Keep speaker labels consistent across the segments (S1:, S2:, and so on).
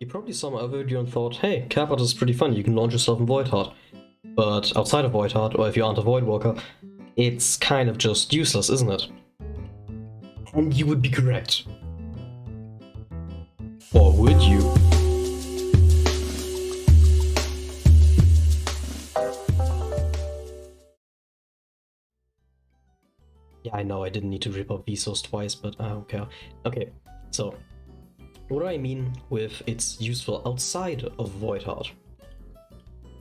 S1: You probably saw my other video and thought, hey, Cap Art is pretty fun, you can launch yourself in Void Heart. But outside of Void Heart, or if you aren't a Void Walker, it's kind of just useless, isn't it? And you would be correct. Or would you? Yeah, I know I didn't need to rip up Vsauce twice, but I don't care. Okay, so what do I mean with it's useful outside of Void Heart?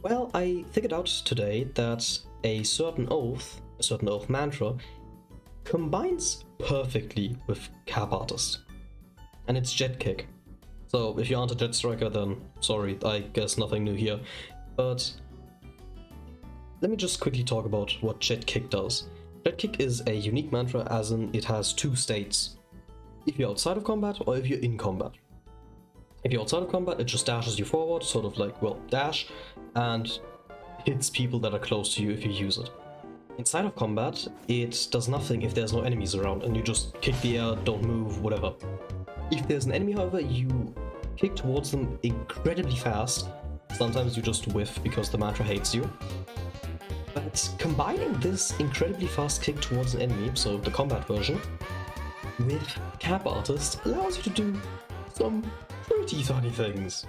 S1: Well, I figured out today that a certain oath mantra, combines perfectly with Cap Artist. And it's Jet Kick. So if you aren't a Jet Striker, then sorry, I guess nothing new here. But let me just quickly talk about what Jet Kick does. Jet Kick is a unique mantra, as in it has two states. If you're outside of combat or if you're in combat. If you're outside of combat, it just dashes you forward, sort of like, well, dash, and hits people that are close to you if you use it. Inside of combat, it does nothing if there's no enemies around, and you just kick the air, don't move, whatever. If there's an enemy, however, you kick towards them incredibly fast. Sometimes you just whiff because the mantra hates you. But combining this incredibly fast kick towards an enemy, so the combat version, with Cap Artist allows you to do some pretty funny things.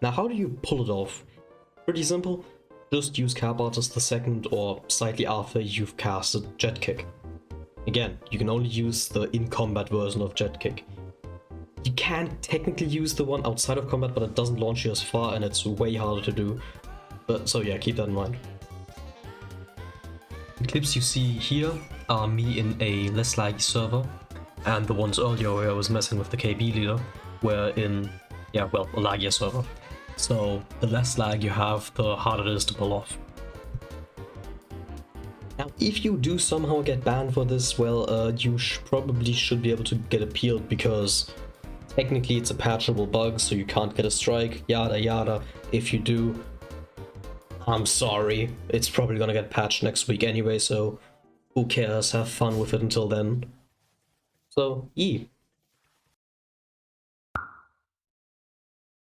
S1: Now, how do you pull it off? Pretty simple. Just use Cap Artist the second or slightly after you've casted Jet Kick. Again, you can only use the in-combat version of Jet Kick. You can technically use the one outside of combat, but it doesn't launch you as far and it's way harder to do. But so yeah, keep that in mind. The clips you see here are me in a less laggy server, and the ones earlier where I was messing with the KB leader were in, yeah, well, a laggier server. So the less lag you have, the harder it is to pull off. Now, if you do somehow get banned for this, well, you probably should be able to get appealed, because technically it's a patchable bug, so you can't get a strike, yada yada. If you do, I'm sorry, it's probably gonna get patched next week anyway, so who cares, have fun with it until then. So,